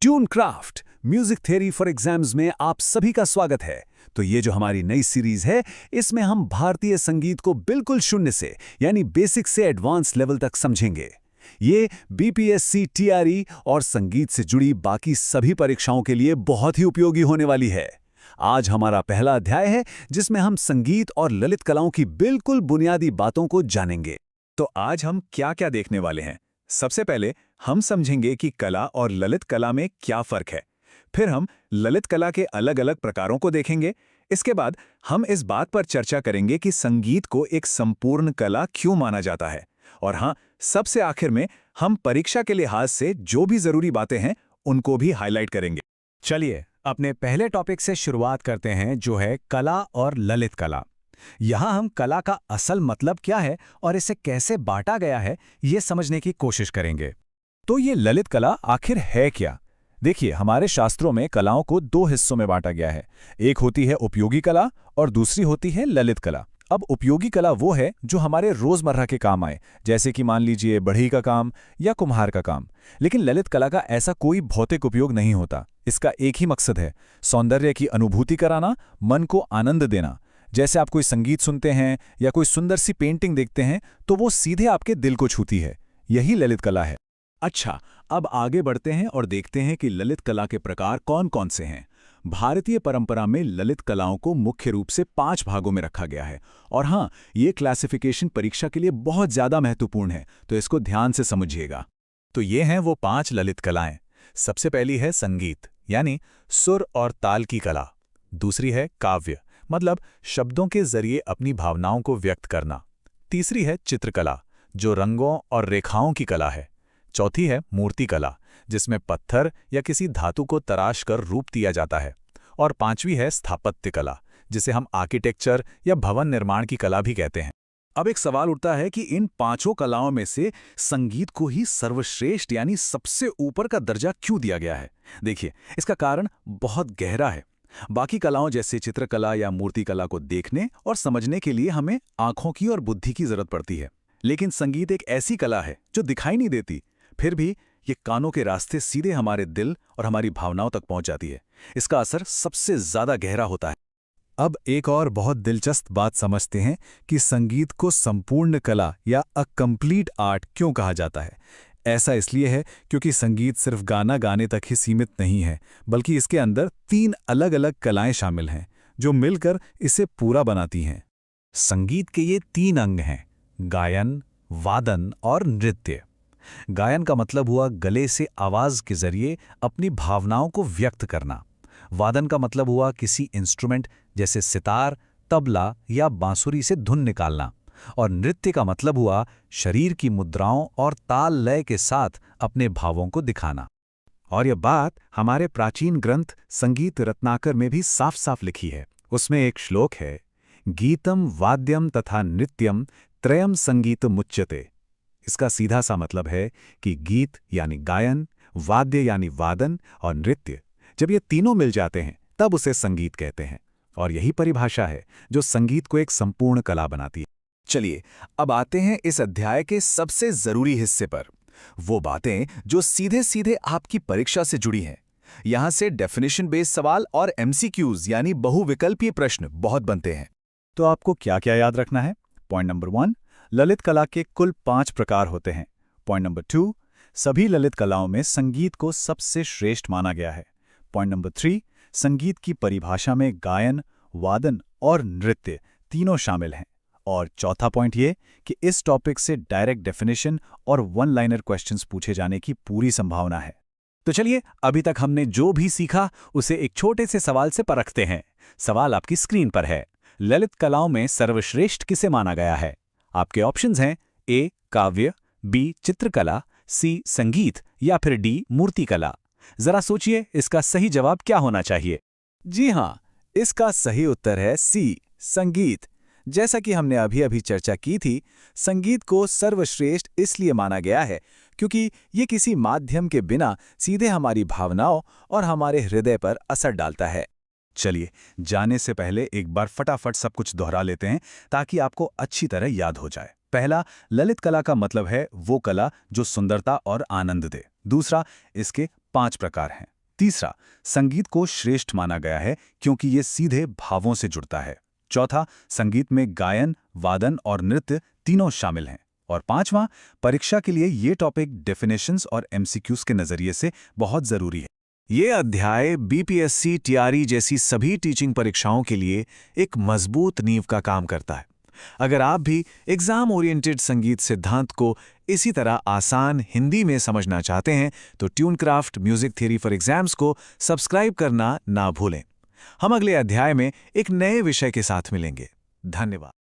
Tune craft music theory for exams में आप सभी का स्वागत है। तो ये जो हमारी नई सीरीज है, इसमें हम भारतीय संगीत को बिल्कुल शून्य से यानी बेसिक से एडवांस लेवल तक समझेंगे। ये बीपीएससी, टीआरई और संगीत से जुड़ी बाकी सभी परीक्षाओं के लिए बहुत ही उपयोगी होने वाली है। आज हमारा पहला अध्याय है जिसमें हम संगीत और ललित कलाओं की बिल्कुल बुनियादी बातों को जानेंगे। तो आज हम क्या क्या देखने वाले हैं। सबसे पहले हम समझेंगे कि कला और ललित कला में क्या फर्क है। फिर हम ललित कला के अलग अलग प्रकारों को देखेंगे। इसके बाद हम इस बात पर चर्चा करेंगे कि संगीत को एक संपूर्ण कला क्यों माना जाता है। और हाँ, सबसे आखिर में हम परीक्षा के लिहाज से जो भी जरूरी बातें हैं उनको भी हाईलाइट करेंगे। चलिए अपने पहले टॉपिक से शुरुआत करते हैं, जो है कला और ललित कला। यहाँ हम कला का असल मतलब क्या है और इसे कैसे बांटा गया है, ये समझने की कोशिश करेंगे। तो ये ललित कला आखिर है क्या? देखिए, हमारे शास्त्रों में कलाओं को दो हिस्सों में बांटा गया है। एक होती है उपयोगी कला और दूसरी होती है ललित कला। अब उपयोगी कला वो है जो हमारे रोजमर्रा के काम आए, जैसे कि मान लीजिए बढ़ई का काम या कुम्हार का काम। लेकिन ललित कला का ऐसा कोई भौतिक उपयोग नहीं होता। इसका एक ही मकसद है, सौंदर्य की अनुभूति कराना, मन को आनंद देना। जैसे आप कोई संगीत सुनते हैं या कोई सुंदर सी पेंटिंग देखते हैं तो वो सीधे आपके दिल को छूती है। यही ललित कला है। अच्छा, अब आगे बढ़ते हैं और देखते हैं कि ललित कला के प्रकार कौन कौन से हैं। भारतीय परंपरा में ललित कलाओं को मुख्य रूप से 5 भागों में रखा गया है। और हाँ, ये क्लासिफिकेशन परीक्षा के लिए बहुत ज्यादा महत्वपूर्ण है, तो इसको ध्यान से समझिएगा। तो ये हैं वो 5 ललित कलाएं। सबसे पहली है संगीत, यानी सुर और ताल की कला। दूसरी है काव्य, मतलब शब्दों के जरिए अपनी भावनाओं को व्यक्त करना। तीसरी है चित्रकला, जो रंगों और रेखाओं की कला है। चौथी है मूर्ति कला, जिसमें पत्थर या किसी धातु को तराश कर रूप दिया जाता है। और पांचवी है स्थापत्य कला, जिसे हम आर्किटेक्चर या भवन निर्माण की कला भी कहते हैं। अब एक सवाल उठता है कि इन 5 कलाओं में से संगीत को ही सर्वश्रेष्ठ यानी सबसे ऊपर का दर्जा क्यों दिया गया है? देखिए, इसका कारण बहुत गहरा है। बाकी कलाओं जैसे चित्रकला या मूर्ति कला को देखने और समझने के लिए हमें आंखों की और बुद्धि की जरूरत पड़ती है। लेकिन संगीत एक ऐसी कला है जो दिखाई नहीं देती, फिर भी ये कानों के रास्ते सीधे हमारे दिल और हमारी भावनाओं तक पहुंच जाती है। इसका असर सबसे ज्यादा गहरा होता है। अब एक और बहुत दिलचस्प बात समझते हैं कि संगीत को संपूर्ण कला या अ कंप्लीट आर्ट क्यों कहा जाता है। ऐसा इसलिए है क्योंकि संगीत सिर्फ गाना गाने तक ही सीमित नहीं है, बल्कि इसके अंदर 3 अलग अलग कलाएं शामिल हैं जो मिलकर इसे पूरा बनाती हैं। संगीत के ये 3 अंग हैं: गायन, वादन और नृत्य। गायन का मतलब हुआ गले से आवाज के जरिए अपनी भावनाओं को व्यक्त करना। वादन का मतलब हुआ किसी इंस्ट्रूमेंट जैसे सितार, तबला या बांसुरी से धुन निकालना। और नृत्य का मतलब हुआ शरीर की मुद्राओं और ताल लय के साथ अपने भावों को दिखाना। और यह बात हमारे प्राचीन ग्रंथ संगीत रत्नाकर में भी साफ साफ लिखी है। उसमें एक श्लोक है, गीतम वाद्यम तथा नृत्यम त्रयम संगीत मुच्यते। इसका सीधा सा मतलब है कि गीत यानी गायन, वाद्य यानी वादन और नृत्य, जब ये तीनों मिल जाते हैं तब उसे संगीत कहते हैं। और यही परिभाषा है जो संगीत को एक संपूर्ण कला बनाती है। चलिए अब आते हैं इस अध्याय के सबसे जरूरी हिस्से पर, वो बातें जो सीधे सीधे आपकी परीक्षा से जुड़ी हैं। यहां से डेफिनेशन बेस्ड सवाल और एमसीक्यूज यानी बहुविकल्पीय प्रश्न बहुत बनते हैं। तो आपको क्या क्या याद रखना है? पॉइंट नंबर 1, ललित कला के कुल 5 प्रकार होते हैं। पॉइंट नंबर 2, सभी ललित कलाओं में संगीत को सबसे श्रेष्ठ माना गया है। पॉइंट नंबर 3, संगीत की परिभाषा में गायन, वादन और नृत्य तीनों शामिल हैं। और चौथा पॉइंट ये कि इस टॉपिक से डायरेक्ट डेफिनेशन और 1 लाइनर क्वेश्चंस पूछे जाने की पूरी संभावना है। तो चलिए, अभी तक हमने जो भी सीखा उसे एक छोटे से सवाल से परखते हैं। सवाल आपकी स्क्रीन पर है। ललित कलाओं में सर्वश्रेष्ठ किसे माना गया है? आपके ऑप्शंस हैं ए काव्य, बी चित्रकला, सी संगीत या फिर डी मूर्तिकला। जरा सोचिए, इसका सही जवाब क्या होना चाहिए? जी हां, इसका सही उत्तर है सी संगीत। जैसा कि हमने अभी अभी चर्चा की थी, संगीत को सर्वश्रेष्ठ इसलिए माना गया है क्योंकि ये किसी माध्यम के बिना सीधे हमारी भावनाओं और हमारे हृदय पर असर डालता है। चलिए, जाने से पहले एक बार फटाफट सब कुछ दोहरा लेते हैं ताकि आपको अच्छी तरह याद हो जाए। पहला, ललित कला का मतलब है वो कला जो सुंदरता और आनंद दे। दूसरा, इसके 5 प्रकार हैं। तीसरा, संगीत को श्रेष्ठ माना गया है क्योंकि ये सीधे भावों से जुड़ता है। चौथा, संगीत में गायन, वादन और नृत्य तीनों शामिल हैं। और पांचवां, परीक्षा के लिए ये टॉपिक डेफिनेशंस और एमसीक्यूज के नजरिए से बहुत जरूरी है। ये अध्याय बीपीएससी, टीआरई जैसी सभी टीचिंग परीक्षाओं के लिए एक मजबूत नींव का काम करता है। अगर आप भी एग्जाम ओरिएंटेड संगीत सिद्धांत को इसी तरह आसान हिंदी में समझना चाहते हैं तो ट्यूनक्राफ्ट म्यूजिक थ्योरी फॉर एग्जाम्स को सब्सक्राइब करना ना भूलें। हम अगले अध्याय में एक नए विषय के साथ मिलेंगे। धन्यवाद।